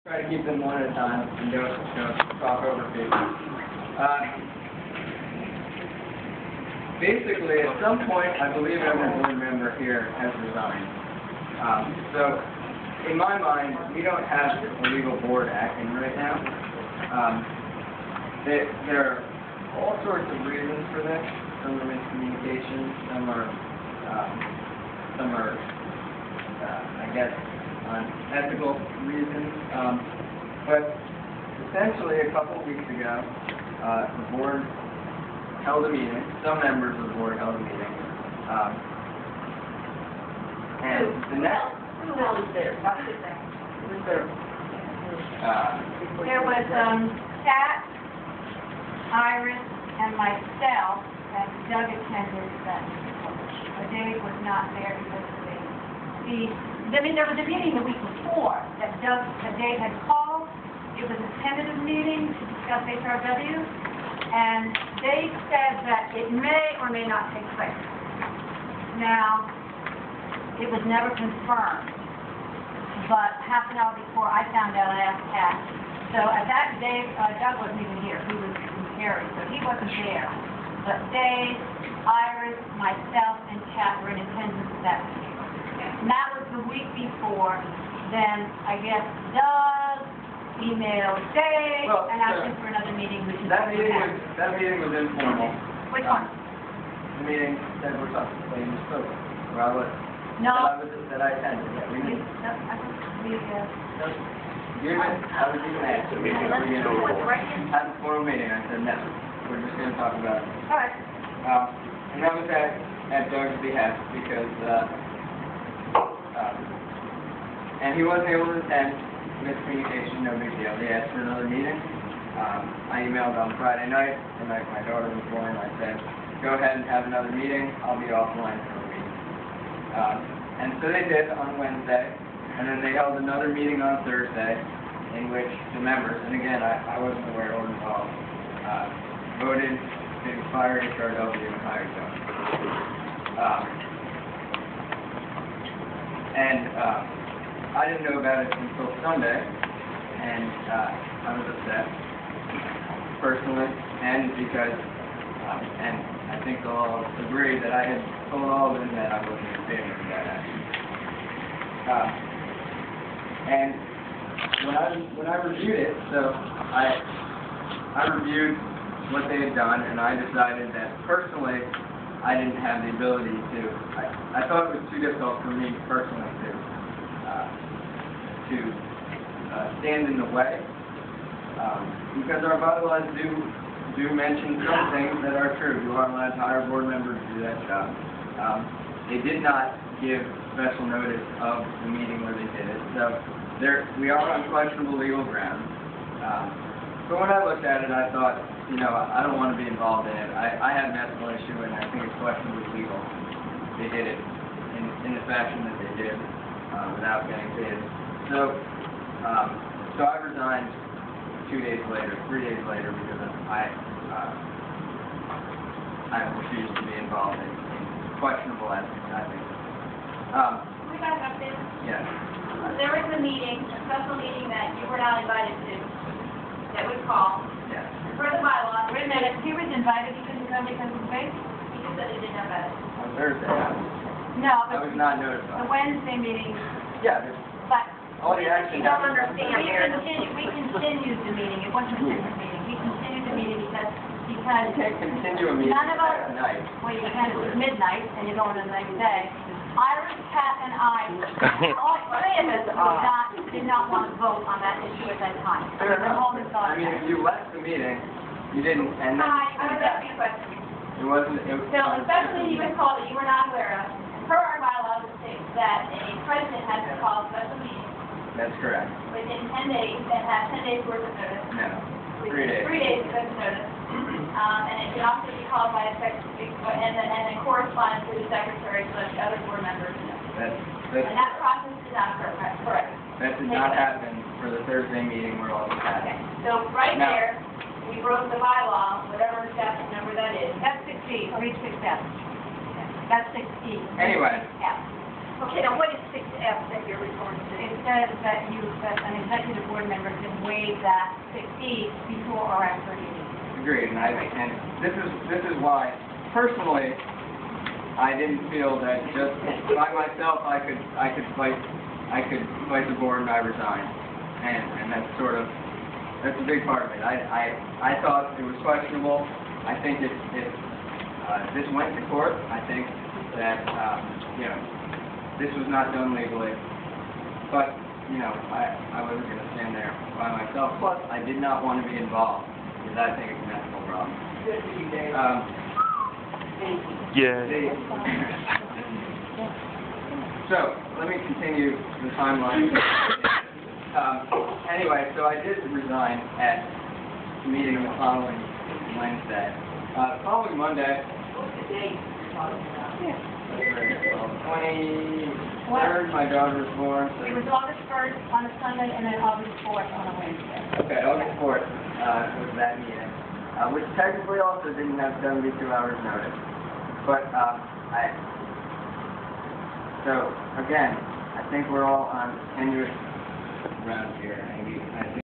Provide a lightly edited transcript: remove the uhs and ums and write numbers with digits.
Try to keep them one at a time and don't talk over people. Basically, at some point, I believe every board member here has resigned. So, in my mind, we don't have a legal board acting right now. There are all sorts of reasons for this. Some are miscommunication, some are I guess, ethical reasons. But essentially, a couple of weeks ago, the board held a meeting. Some members of the board held a meeting. And the next... Who was there? Who was there? There was Kat, Iris, and myself, and Doug attended that. Dave was not there because of there was a meeting the week before that Dave had called. It was a tentative meeting to discuss HRW, and Dave said that it may or may not take place. Now, it was never confirmed, but half an hour before I found out, I asked Kat. So at that day, Doug wasn't even here. He was in Cary, so he wasn't there. But Dave, Iris, myself, and Kat were in attendance at that meeting. And that was the week before. Then, I guess, Doug emailed Dave and asked him for another meeting. That meeting was informal. Which one? The meeting that we're talking about, you spoke. Where I was. No. That I attended. Yeah, we didn't. I was even asked. Have a formal meeting. I said no. We're just going to talk about it. All right. And that was at Doug's behest because and he wasn't able to attend. Miscommunication, no big deal. He asked for another meeting. I emailed on Friday night, and my daughter was born. I said, go ahead and have another meeting. I'll be offline for a week. And so they did on Wednesday, and then they held another meeting on Thursday, in which the members, and again, I wasn't aware or involved, voted to fire HRW and hire Doug. I didn't know about it until Sunday, and I was upset, personally, and because, and I think they'll all agree that I had told all of them that I wasn't in favor of that action. And when I reviewed it, so I reviewed what they had done, and I decided that personally, I didn't have the ability to. I thought it was too difficult for me personally to stand in the way, because our bylaws do mention some things that are true. You are allowed to hire board members to do that job. They did not give special notice of the meeting where they did it, so we are on questionable legal ground. So when I looked at it, I thought, I don't want to be involved in it. I have an ethical issue, and I think it's questionably legal. They did it in the fashion that they did, without getting paid. So I resigned 3 days later, because I refused to be involved in questionable ethics, I think. Can we back up there? Yes. There was a meeting, a special meeting that you were not invited to, that we called. Yes. For the bylaws. Wait a minute. He was invited. He couldn't come because of space? He just said he didn't know about it. On Thursday, No, I was not notified. the Wednesday meeting. Yeah, But all the action. You don't understand. we continued the meeting. It wasn't a different meeting. We continued the meeting because You can't continue a meeting none of us, at night. well, you can, it was midnight, and you're going to the next day. Iris, Kat, and I, all three of us did not want to vote on that issue at that time. Fair The enough. whole thought. I mean, if you left the meeting, you didn't, and then I would ask you a question. it wasn't. So, especially you were called that you were not aware of, per our bylaws, it states that a president has to call a special meeting That's correct. within 10 days and have 10 days worth of notice. No. 3 days. 3 days worth of notice. And it can also be called by a secretary, and then correspond to the secretary so that the other board members know. And that process did not occur, correct? That did not happen for the Thursday meeting where all this Okay, happened. so right No. there, we broke the bylaw, whatever statute number that is. That's 6E, read 6F. That's 6E. Anyway, Yeah. Okay, now what is 6F that you're referring to? It says that an executive board member can waive that 6E before or after a meeting. Agreed, and this is why, personally, I didn't feel that just by myself I could fight the board and I resigned, and that's a big part of it. I thought it was questionable. I think if this went to court, I think that this was not done legally. But I wasn't going to stand there by myself. Plus, I did not want to be involved because I think it's an ethical problem. Good for you, Dave. Yeah. So, let me continue the timeline. Anyway, so I did resign at the meeting the following Wednesday. The following Monday, What's the date you're talking about? 23rd, my daughter was born. It was August 1st on a Sunday and then August 4th on a Wednesday. Okay, August 4th was that meeting, which technically also didn't have 72 hours notice. But, so, again, I think we're all on tenuous ground here. I think